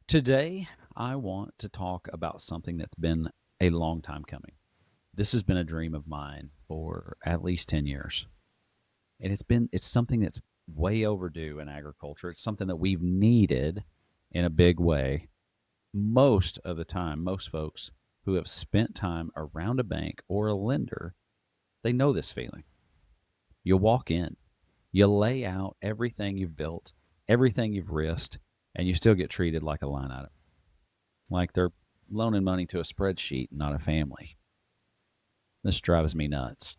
Today, I want to talk about something that's been a long time coming. This has been a dream of mine for at least 10 years. And it's something that's way overdue in agriculture. It's something that we've needed in a big way. Most of the time, most folks who have spent time around a bank or a lender, they know this feeling. You walk in, you lay out everything you've built, everything you've risked, and you still get treated like a line item, like they're loaning money to a spreadsheet, not a family. This drives me nuts.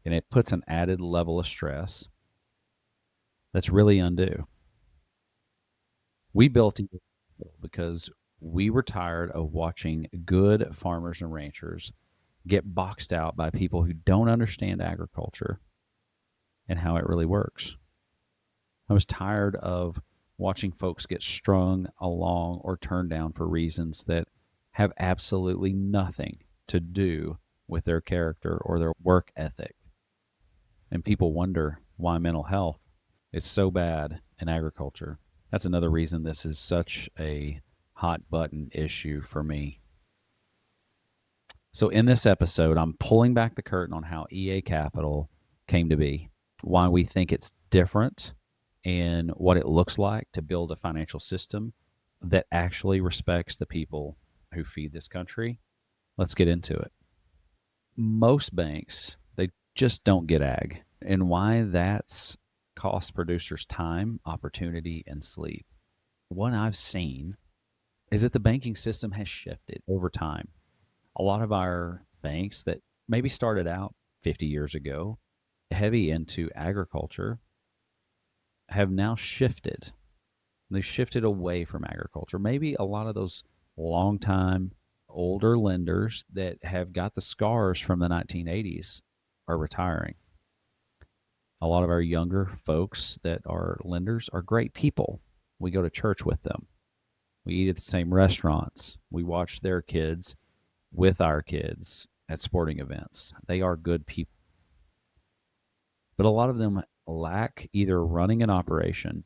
And it puts an added level of stress that's really undue. We built it because we were tired of watching good farmers and ranchers get boxed out by people who don't understand agriculture and how it really works. I was tired of watching folks get strung along or turned down for reasons that have absolutely nothing to do with their character or their work ethic. And people wonder why mental health is so bad in agriculture. That's another reason this is such a hot button issue for me. So, in this episode, I'm pulling back the curtain on how EA Capital came to be, why we think it's different, and what it looks like to build a financial system that actually respects the people who feed this country. Let's get into it. Most banks, they just don't get ag, and why that's cost producers time, opportunity, and sleep. What I've seen is that the banking system has shifted over time. A lot of our banks that maybe started out 50 years ago, heavy into agriculture, have now shifted. They've shifted away from agriculture. Maybe a lot of those longtime older lenders that have got the scars from the 1980s are retiring. A lot of our younger folks that are lenders are great people. We go to church with them. We eat at the same restaurants. We watch their kids with our kids at sporting events. They are good people. But a lot of them lack either running an operation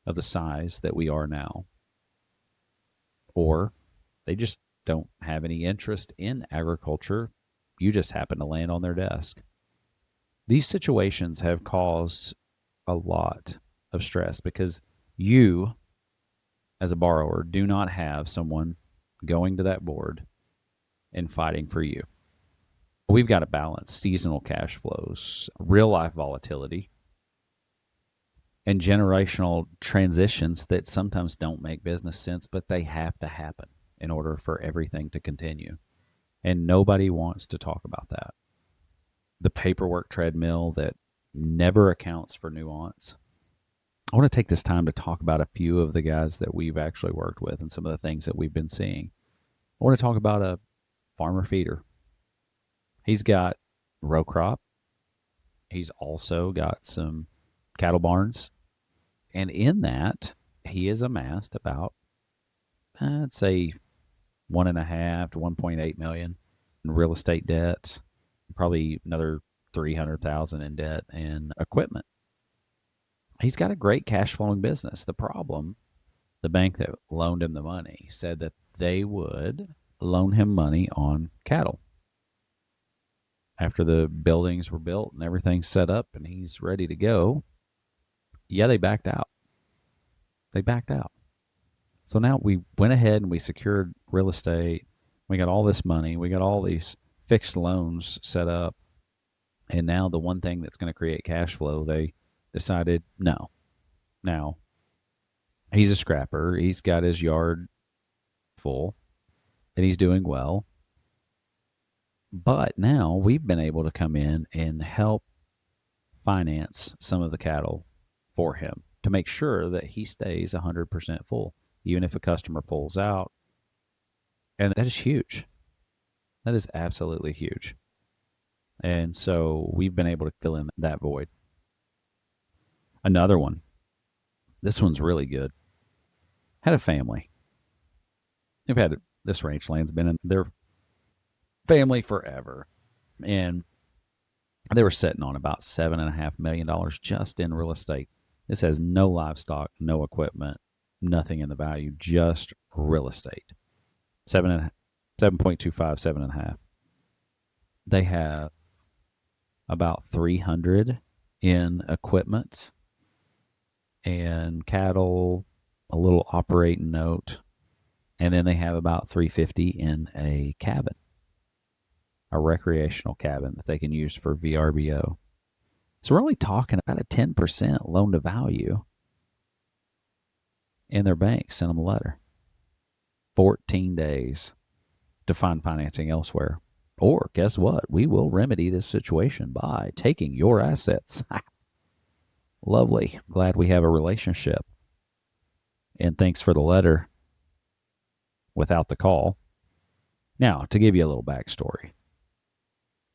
of the size that we are now, or they just don't have any interest in agriculture. You just happen to land on their desk. These situations have caused a lot of stress because you, as a borrower, do not have someone going to that board and fighting for you. We've got to balance seasonal cash flows, real life volatility, and generational transitions that sometimes don't make business sense, but they have to happen in order for everything to continue. And nobody wants to talk about that. The paperwork treadmill that never accounts for nuance. I want to take this time to talk about a few of the guys that we've actually worked with and some of the things that we've been seeing. I want to talk about a farmer feeder. He's got row crop. He's also got some cattle barns. And in that, he has amassed about, I'd say, 1.5 to 1.8 million in real estate debt, probably another 300,000 in debt and equipment. He's got a great cash flowing business. The problem, the bank that loaned him the money said that they would loan him money on cattle. After the buildings were built and everything's set up and he's ready to go, they backed out. They backed out. So now we went ahead and we secured real estate. We got all this money. We got all these fixed loans set up. And now the one thing that's going to create cash flow, they decided no. Now, he's a scrapper. He's got his yard full and he's doing well. But now we've been able to come in and help finance some of the cattle for him to make sure that he stays 100% full, even if a customer pulls out. And that is huge. That is absolutely huge. And so we've been able to fill in that void. Another one. This one's really good. Had a family. They've had this ranch land's been in their family forever. And they were sitting on about $7.5 million just in real estate. This has no livestock, no equipment, nothing in the value, just real estate. 7.25, 7.5. They have about 300 in equipment and cattle, a little operating note, and then they have about 350 in a cabin, a recreational cabin that they can use for VRBO. So we're only talking about a 10% loan to value, and their bank sent them a letter. 14 days to find financing elsewhere. Or guess what? We will remedy this situation by taking your assets. Lovely. Glad we have a relationship. And thanks for the letter without the call. Now, to give you a little backstory,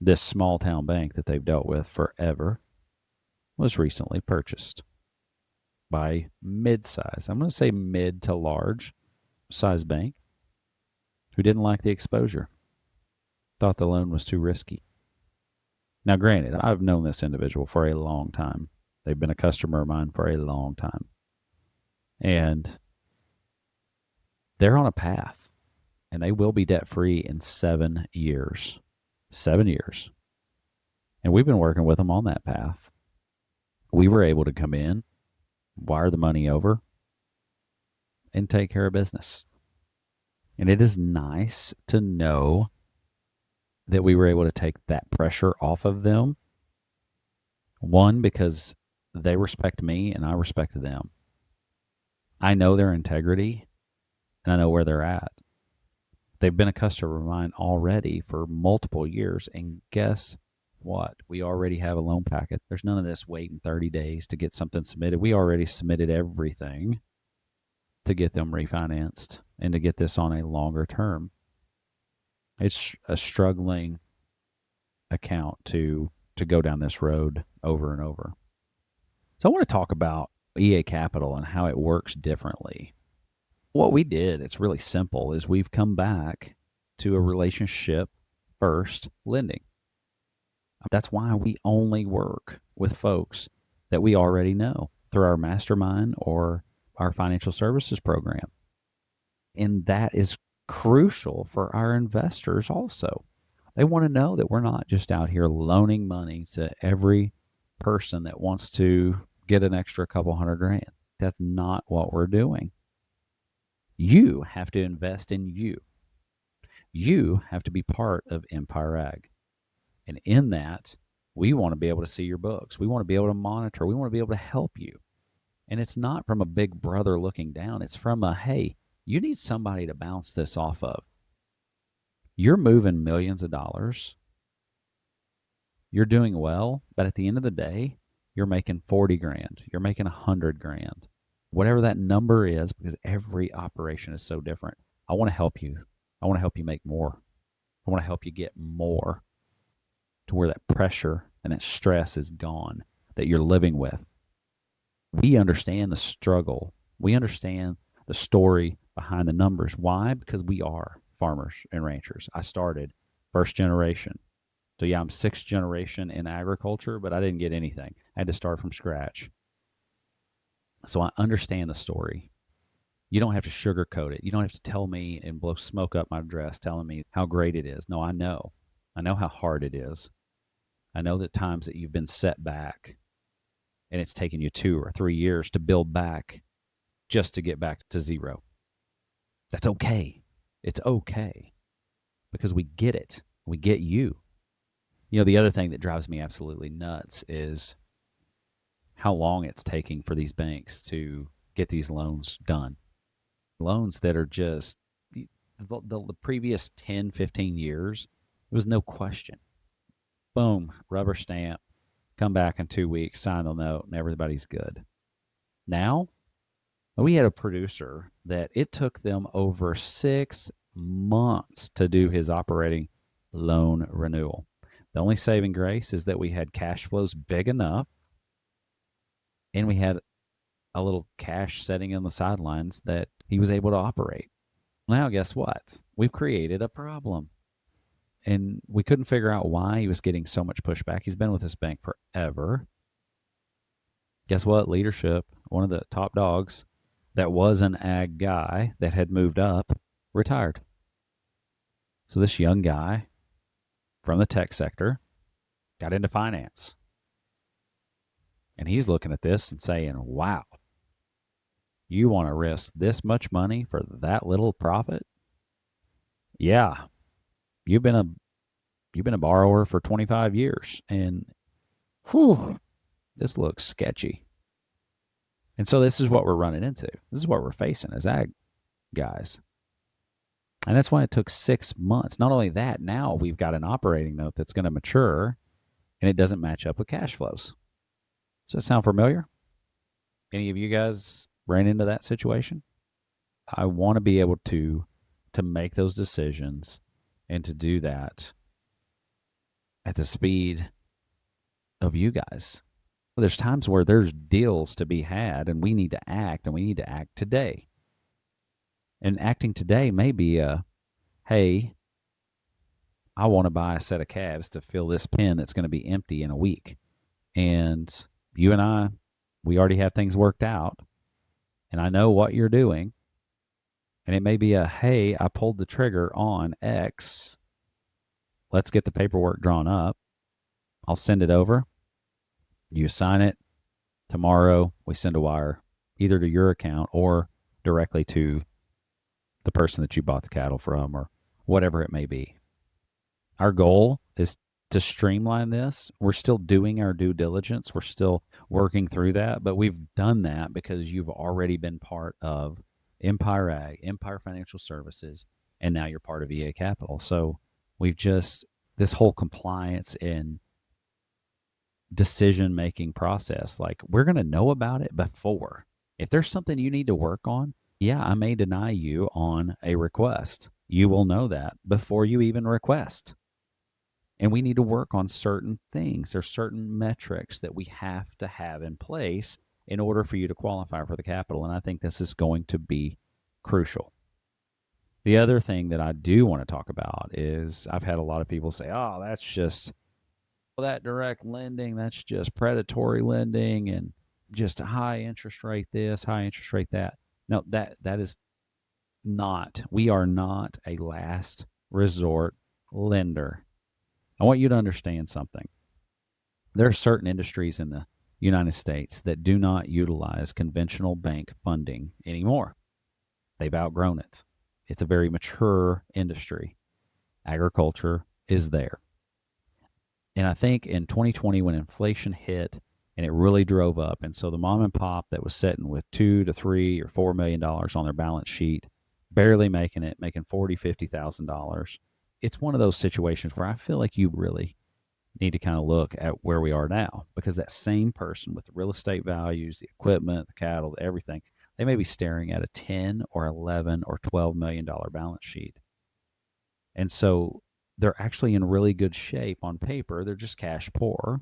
this small town bank that they've dealt with forever was recently purchased by mid-size, I'm going to say mid to large size bank, who didn't like the exposure, thought the loan was too risky. Now, granted, I've known this individual for a long time. They've been a customer of mine for a long time. And they're on a path, and they will be debt-free in 7 years. 7 years. And we've been working with them on that path. We were able to come in, wire the money over, and take care of business. And it is nice to know that we were able to take that pressure off of them. One, because they respect me and I respect them. I know their integrity and I know where they're at. They've been a customer of mine already for multiple years. And guess what? We already have a loan packet. There's none of this waiting 30 days to get something submitted. We already submitted everything to get them refinanced and to get this on a longer term. It's a struggling account to go down this road over and over. So I want to talk about EA Capital and how it works differently. What we did, it's really simple, is we've come back to a relationship first lending. That's why we only work with folks that we already know through our mastermind or our financial services program. And that is crucial for our investors also. They want to know that we're not just out here loaning money to every person that wants to get an extra couple $100,000. That's not what we're doing. You have to invest in you. You have to be part of Empire Ag. And in that, we want to be able to see your books. We want to be able to monitor. We want to be able to help you. And it's not from a big brother looking down. It's from a, hey, you need somebody to bounce this off of. You're moving millions of dollars. You're doing well, but at the end of the day, you're making 40 grand. You're making 100 grand. Whatever that number is, because every operation is so different. I want to help you. I want to help you make more. I want to help you get more to where that pressure and that stress is gone that you're living with. We understand the struggle. We understand the story behind the numbers. Why? Because we are farmers and ranchers. I started first generation. So yeah, I'm sixth generation in agriculture, but I didn't get anything. I had to start from scratch. So I understand the story. You don't have to sugarcoat it. You don't have to tell me and blow smoke up my dress telling me how great it is. No, I know. I know how hard it is. I know the times that you've been set back and it's taken you 2 or 3 years to build back just to get back to zero. That's okay. It's okay because we get it. We get you. You know, the other thing that drives me absolutely nuts is how long it's taking for these banks to get these loans done. Loans that are just the previous 10, 15 years, it was no question. Boom, rubber stamp, come back in 2 weeks, sign the note, and everybody's good. Now, we had a producer that it took them over 6 months to do his operating loan renewal. The only saving grace is that we had cash flows big enough and we had a little cash setting on the sidelines that he was able to operate. Now, guess what? We've created a problem. And we couldn't figure out why he was getting so much pushback. He's been with this bank forever. Guess what? Leadership, one of the top dogs, that was an ag guy that had moved up retired. So this young guy from the tech sector got into finance. And he's looking at this and saying, wow, you want to risk this much money for that little profit? Yeah, you've been a borrower for 25 years, and whew, this looks sketchy. And so this is what we're running into. This is what we're facing as ag guys. And that's why it took 6 months. Not only that, now we've got an operating note that's going to mature and it doesn't match up with cash flows. Does that sound familiar? Any of you guys ran into that situation? I want to be able to make those decisions and to do that at the speed of you guys. There's times where there's deals to be had and we need to act, and we need to act today. And acting today may be hey, I want to buy a set of calves to fill this pen that's going to be empty in a week. And you and I, we already have things worked out, and I know what you're doing. And it may be hey, I pulled the trigger on X. Let's get the paperwork drawn up. I'll send it over. You sign it. Tomorrow, we send a wire either to your account or directly to the person that you bought the cattle from, or whatever it may be. Our goal is to streamline this. We're still doing our due diligence. We're still working through that, but we've done that because you've already been part of Empire Ag, Empire Financial Services, and now you're part of EA Capital. So we've just, this whole compliance and decision-making process, like, we're going to know about it before. If there's something you need to work on, yeah, I may deny you on a request. You will know that before you even request. And we need to work on certain things. There's certain metrics that we have to have in place in order for you to qualify for the capital. And I think this is going to be crucial. The other thing that I do want to talk about is I've had a lot of people say, oh, that's just that direct lending. That's just predatory lending and just a high interest rate this, high interest rate that. No, that is not. We are not a last resort lender. I want you to understand something. There are certain industries in the United States that do not utilize conventional bank funding anymore. They've outgrown it. It's a very mature industry. Agriculture is there. And I think in 2020, when inflation hit and it really drove up, and so the mom and pop that was sitting with $2 to $3 or $4 million on their balance sheet, barely making it, making $40,000, $50,000. It's one of those situations where I feel like you really need to kind of look at where we are now, because that same person with the real estate values, the equipment, the cattle, everything, they may be staring at a 10 or 11 or $12 million balance sheet. And so they're actually in really good shape on paper. They're just cash poor.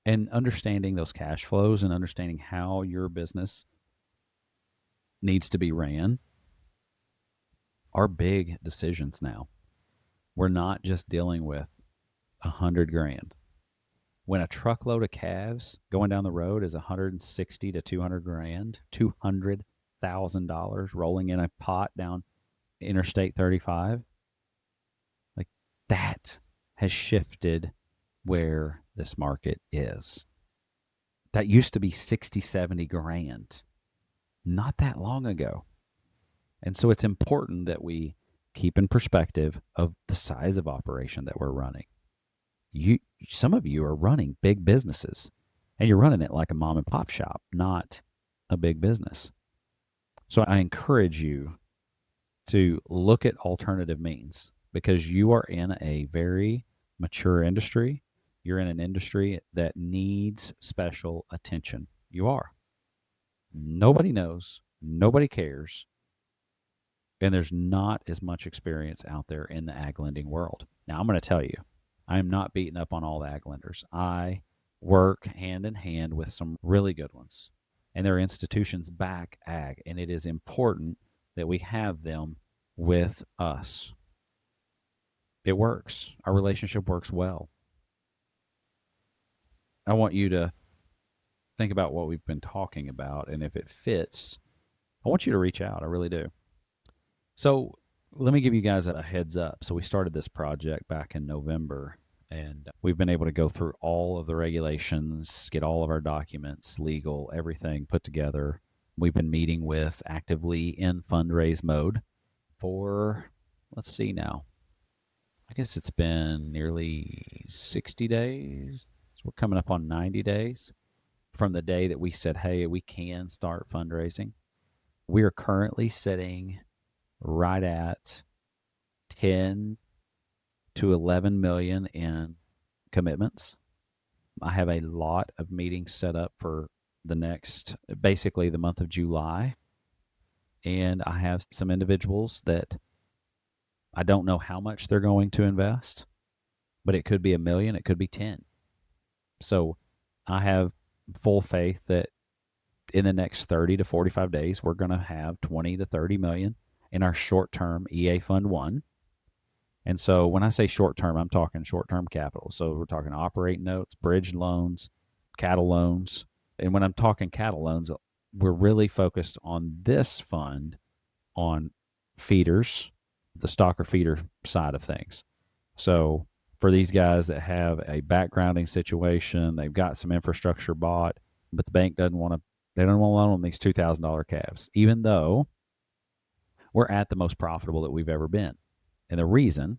And understanding those cash flows and understanding how your business needs to be ran are big decisions now. We're not just dealing with $100,000. When a truckload of calves going down the road is $160,000 to $200,000, $200,000 rolling in a pot down Interstate 35, like, that has shifted where this market is. That used to be 60, 70 grand not that long ago. And so it's important that we keep in perspective of the size of operation that we're running. Some of you are running big businesses, and you're running it like a mom and pop shop, not a big business. So I encourage you to look at alternative means, because you are in a very mature industry. You're in an industry that needs special attention. You are. Nobody knows. Nobody cares. And there's not as much experience out there in the ag lending world. Now, I'm going to tell you, I am not beating up on all the ag lenders. I work hand in hand with some really good ones, and their institutions back ag, and it is important that we have them with us. It works. Our relationship works well. I want you to think about what we've been talking about, and if it fits I want you to reach out. I really do. So let me give you guys a heads up. So we started this project back in November, and we've been able to go through all of the regulations, get all of our documents, legal, everything put together. We've been meeting with actively in fundraise mode for, let's see now, I guess it's been nearly 60 days. So we're coming up on 90 days from the day that we said, hey, we can start fundraising. We are currently sitting right at 10 to 11 million in commitments. I have a lot of meetings set up for the next, basically the month of July. And I have some individuals that I don't know how much they're going to invest, but it could be a million, it could be 10. So I have full faith that in the next 30 to 45 days, we're going to have 20 to 30 million in our short-term EA Fund 1. And so when I say short-term, I'm talking short-term capital. So we're talking operating notes, bridge loans, cattle loans. And when I'm talking cattle loans, we're really focused on this fund on feeders, the stocker feeder side of things. So for these guys that have a backgrounding situation, they've got some infrastructure bought, but the bank doesn't want to, they don't want to loan them these $2,000 calves, even though we're at the most profitable that we've ever been. And the reason,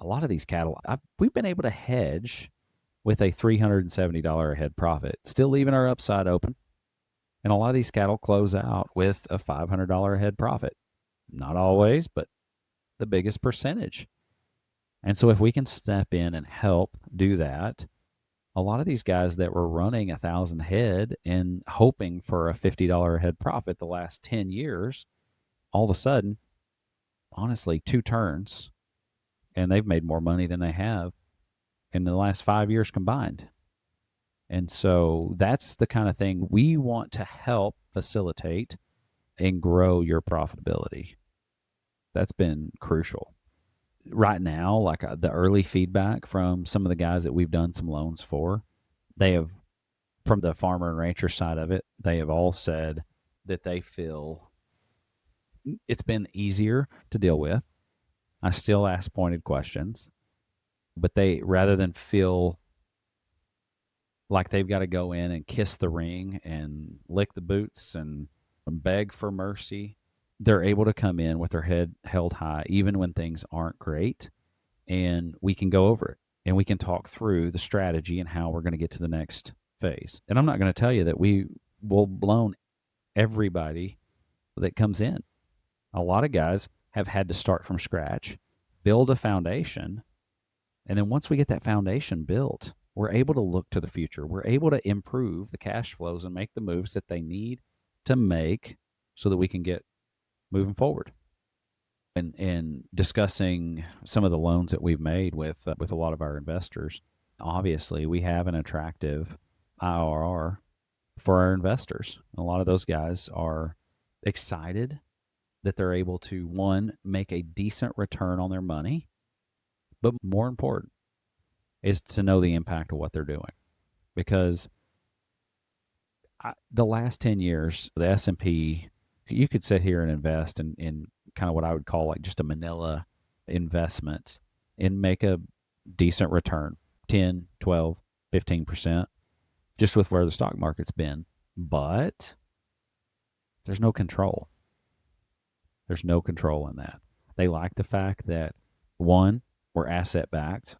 a lot of these cattle, we've been able to hedge with a $370 a head profit, still leaving our upside open. And a lot of these cattle close out with a $500 a head profit. Not always, but the biggest percentage. And so if we can step in and help do that, a lot of these guys that were running 1,000 head and hoping for a $50 a head profit the last 10 years, all of a sudden, honestly, 2 turns, and they've made more money than they have in the last 5 years combined. And so that's the kind of thing we want to help facilitate and grow your profitability. That's been crucial. Right now, like the early feedback from some of the guys that we've done some loans for, they have, from the farmer and rancher side of it, they have all said that they feel it's been easier to deal with. I still ask pointed questions, but they, rather than feel like they've got to go in and kiss the ring and lick the boots and beg for mercy, they're able to come in with their head held high, even when things aren't great. And we can go over it and we can talk through the strategy and how we're going to get to the next phase. And I'm not going to tell you that we will loan everybody that comes in. A lot of guys have had to start from scratch, build a foundation. And then once we get that foundation built, we're able to look to the future. We're able to improve the cash flows and make the moves that they need to make so that we can get moving forward. And discussing some of the loans that we've made with a lot of our investors, obviously we have an attractive IRR for our investors. A lot of those guys are excited that they're able to, one, make a decent return on their money, but more important is to know the impact of what they're doing. Because the last 10 years, the S&P, you could sit here and invest in kind of what I would call like just a manila investment and make a decent return, 10, 12, 15%, just with where the stock market's been. But there's no control. There's no control in that. They like the fact that, one, we're asset backed.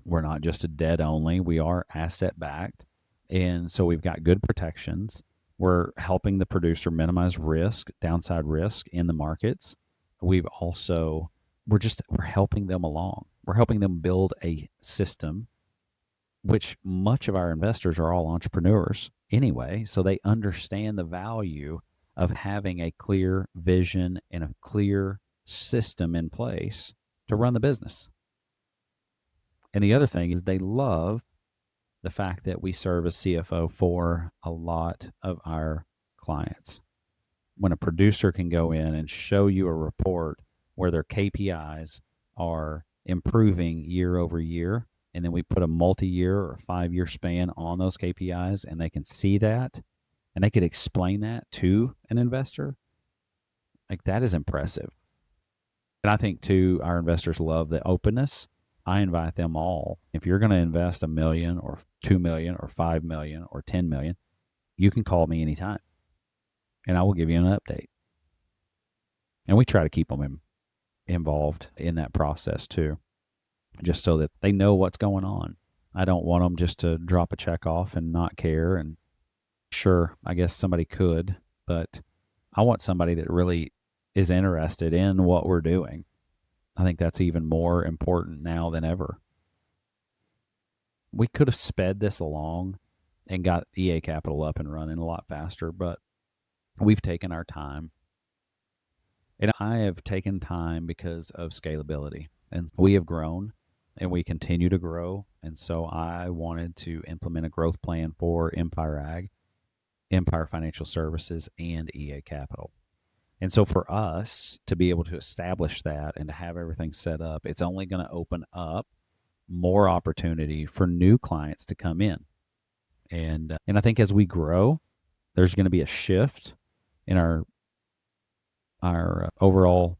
We're not just a debt only. We are asset backed. And so we've got good protections. We're helping the producer minimize risk, downside risk in the markets. We've also, we're helping them along. We're helping them build a system, which much of our investors are all entrepreneurs anyway. So they understand the value of having a clear vision and a clear system in place to run the business. And the other thing is they love the fact that we serve as CFO for a lot of our clients. When a producer can go in and show you a report where their KPIs are improving year over year, and then we put a multi-year or 5-year span on those KPIs and they can see that, and they could explain that to an investor, like that is impressive. And I think too, our investors love the openness. I invite them all. If you're going to invest 1 million or 2 million or 5 million or 10 million, you can call me anytime and I will give you an update. And we try to keep them involved in that process too, just so that they know what's going on. I don't want them just to drop a check off and not care. And sure, I guess somebody could, but I want somebody that really is interested in what we're doing. I think that's even more important now than ever. We could have sped this along and got EA Capital up and running a lot faster, but we've taken our time. And I have taken time because of scalability. And we have grown and we continue to grow. And so I wanted to implement a growth plan for Empire Ag, Empire Financial Services, and EA Capital. And so for us to be able to establish that and to have everything set up, it's only going to open up more opportunity for new clients to come in. And I think as we grow, there's going to be a shift in our overall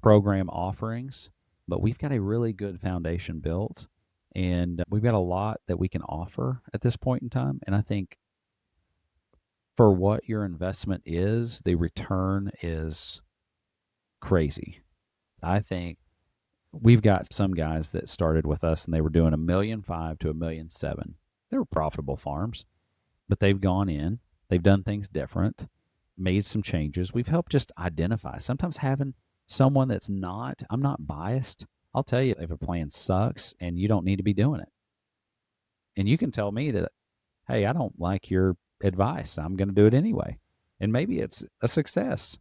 program offerings, but we've got a really good foundation built, and we've got a lot that we can offer at this point in time. And I think for what your investment is, the return is crazy. I think we've got some guys that started with us and they were doing 1.5 million to 1.7 million. They were profitable farms, but they've gone in, they've done things different, made some changes. We've helped just identify. Sometimes having someone that's not, I'm not biased. I'll tell you if a plan sucks and you don't need to be doing it. And you can tell me that, hey, I don't like your advice. I'm going to do it anyway. And maybe it's a success.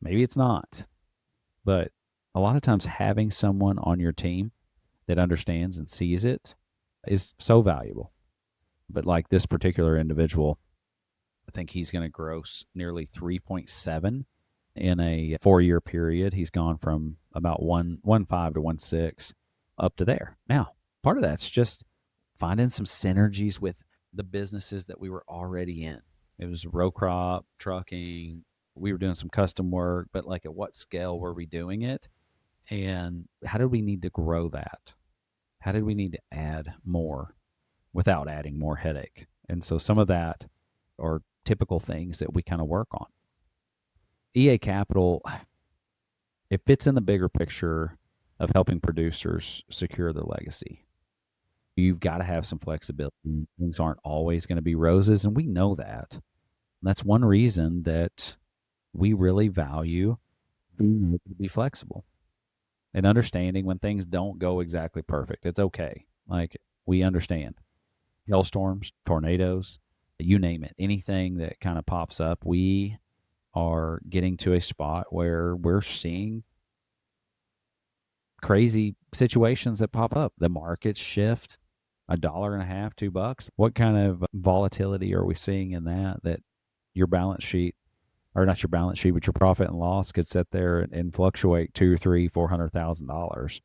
Maybe it's not. But a lot of times having someone on your team that understands and sees it is so valuable. But like this particular individual, I think he's going to gross nearly 3.7 in a 4-year period. He's gone from about 1.5 to 1.6 up to there. Now, part of that's just finding some synergies with the businesses that we were already in. It was row crop, trucking. We were doing some custom work, but like at what scale were we doing it? And how did we need to grow that? How did we need to add more without adding more headache? And so some of that are typical things that we kind of work on. EA Capital, it fits in the bigger picture of helping producers secure their legacy. You've got to have some flexibility. Things aren't always going to be roses, and we know that. And that's one reason that we really value being able to be flexible and understanding when things don't go exactly perfect. It's okay. Like, we understand. Hailstorms, tornadoes, you name it. Anything that kind of pops up, we are getting to a spot where we're seeing crazy situations that pop up. The markets shift $1.50, $2. What kind of volatility are we seeing in that your balance sheet, or not your balance sheet, but your profit and loss could sit there and fluctuate $200,000, $300,000, $400,000.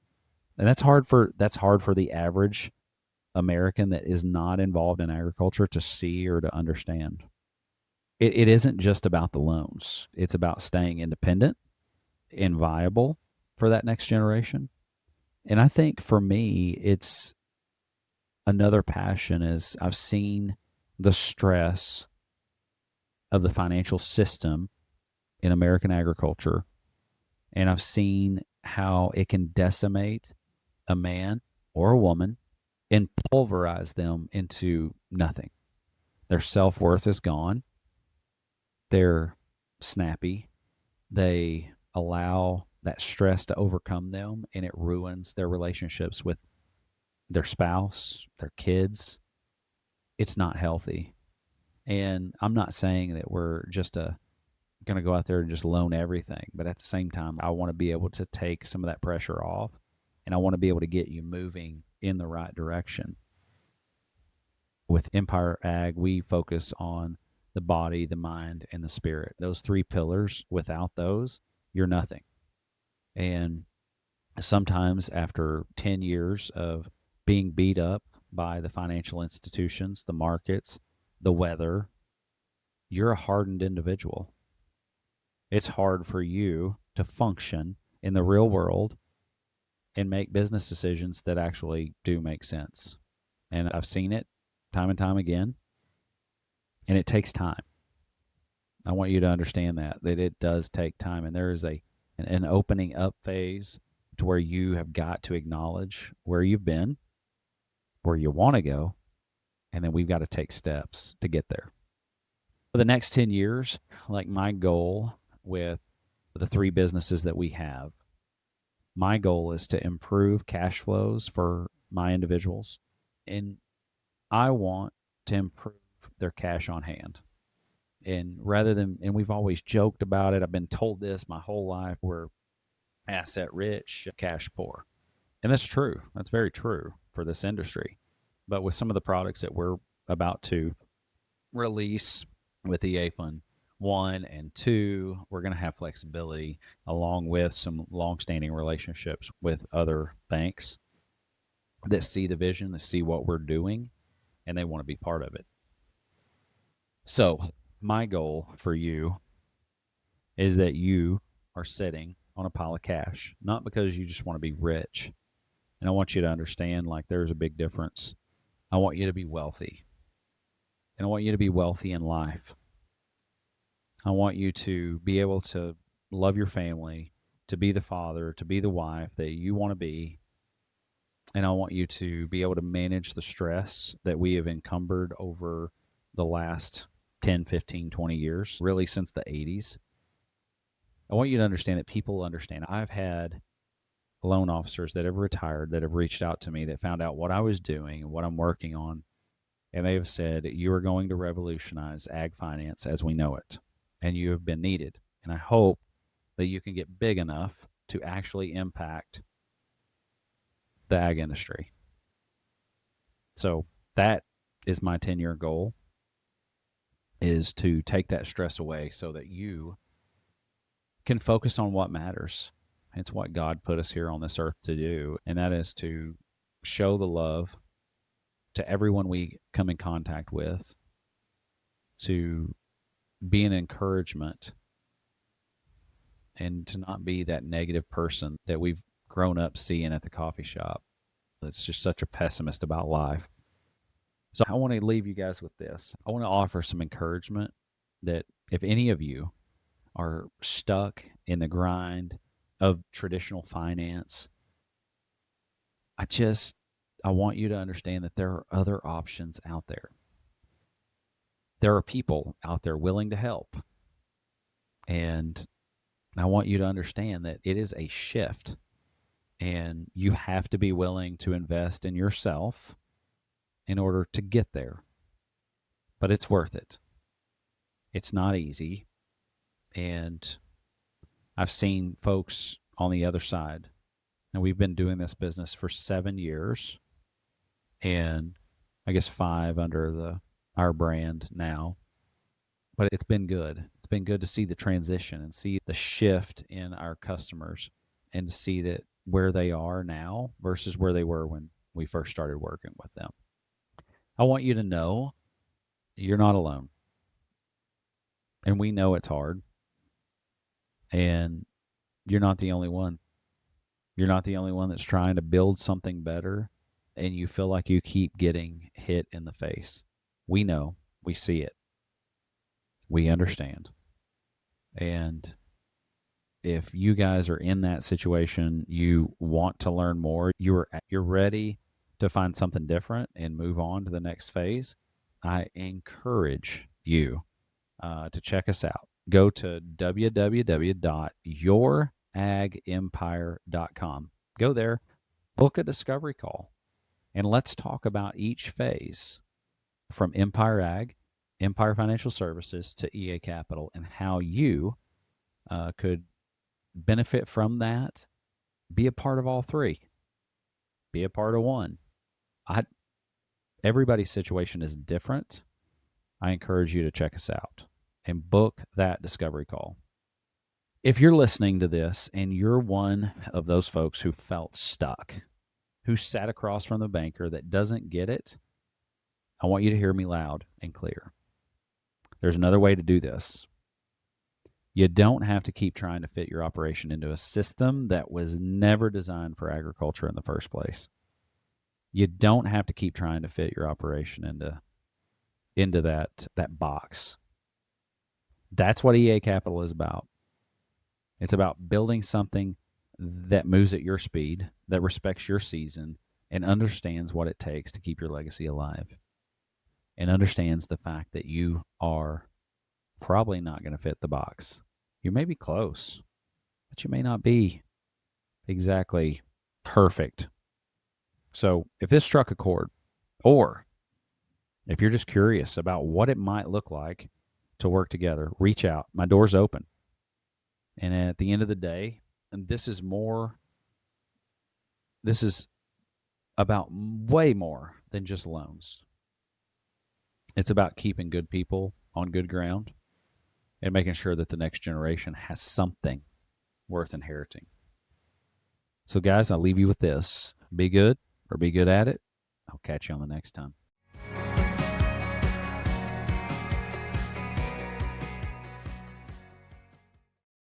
And that's hard for the average American that is not involved in agriculture to see or to understand. It isn't just about the loans. It's about staying independent and viable for that next generation. And I think for me, it's another passion is I've seen the stress of the financial system in American agriculture, and I've seen how it can decimate a man or a woman and pulverize them into nothing. Their self-worth is gone. They're snappy. They allow that stress to overcome them, and it ruins their relationships with their spouse, their kids. It's not healthy. And I'm not saying that we're just going to go out there and just loan everything, but at the same time, I want to be able to take some of that pressure off, and I want to be able to get you moving in the right direction. With Empire Ag, we focus on the body, the mind, and the spirit. Those 3 pillars, without those, you're nothing. And sometimes after 10 years of being beat up by the financial institutions, the markets, the weather, you're a hardened individual. It's hard for you to function in the real world and make business decisions that actually do make sense. And I've seen it time and time again, and it takes time. I want you to understand that it does take time, and there is an opening up phase to where you have got to acknowledge where you've been, where you want to go, and then we've got to take steps to get there. For the next 10 years, like my goal with the 3 businesses that we have, my goal is to improve cash flows for my individuals, and I want to improve their cash on hand. And and we've always joked about it. I've been told this my whole life. We're asset rich, cash poor. And that's true. That's very true for this industry. But with some of the products that we're about to release with EA Fund 1 and 2, we're going to have flexibility along with some long-standing relationships with other banks that see the vision, that see what we're doing, and they want to be part of it. So my goal for you is that you are sitting on a pile of cash, not because you just want to be rich. And I want you to understand, like, there's a big difference. I want you to be wealthy. And I want you to be wealthy in life. I want you to be able to love your family, to be the father, to be the wife that you want to be. And I want you to be able to manage the stress that we have encumbered over the last 10, 15, 20 years, really since the 80s. I want you to understand that people understand. I've had loan officers that have retired that have reached out to me that found out what I was doing and what I'm working on. And they have said, you are going to revolutionize ag finance as we know it. And you have been needed. And I hope that you can get big enough to actually impact the ag industry. So that is my 10-year goal, is to take that stress away so that you can focus on what matters. It's what God put us here on this earth to do, and that is to show the love to everyone we come in contact with, to be an encouragement, and to not be that negative person that we've grown up seeing at the coffee shop that's just such a pessimist about life. So I want to leave you guys with this. I want to offer some encouragement that if any of you are stuck in the grind of traditional finance, I want you to understand that there are other options out there. There are people out there willing to help. And I want you to understand that it is a shift, and you have to be willing to invest in yourself in order to get there. But it's worth it. It's not easy. And I've seen folks on the other side, and we've been doing this business for 7 years, and I guess 5 under our brand now. But it's been good. It's been good to see the transition and see the shift in our customers, and to see that where they are now versus where they were when we first started working with them. I want you to know you're not alone. And we know it's hard. And you're not the only one. You're not the only one that's trying to build something better, and you feel like you keep getting hit in the face. We know. We see it. We understand. And if you guys are in that situation, you want to learn more, you're ready to find something different and move on to the next phase, I encourage you to check us out. Go to www.youragempire.com. Go there, book a discovery call, and let's talk about each phase from Empire Ag, Empire Financial Services to EA Capital, and how you could benefit from that. Be a part of all 3. Be a part of one. Everybody's situation is different. I encourage you to check us out and book that discovery call. If you're listening to this and you're one of those folks who felt stuck, who sat across from the banker that doesn't get it, I want you to hear me loud and clear. There's another way to do this. You don't have to keep trying to fit your operation into a system that was never designed for agriculture in the first place. You don't have to keep trying to fit your operation into that box. That's what EA Capital is about. It's about building something that moves at your speed, that respects your season, and understands what it takes to keep your legacy alive, and understands the fact that you are probably not going to fit the box. You may be close, but you may not be exactly perfect. So if this struck a chord, or if you're just curious about what it might look like to work together, reach out. My door's open. And at the end of the day, and this is about way more than just loans. It's about keeping good people on good ground and making sure that the next generation has something worth inheriting. So, guys, I'll leave you with this. Be good or be good at it. I'll catch you on the next time.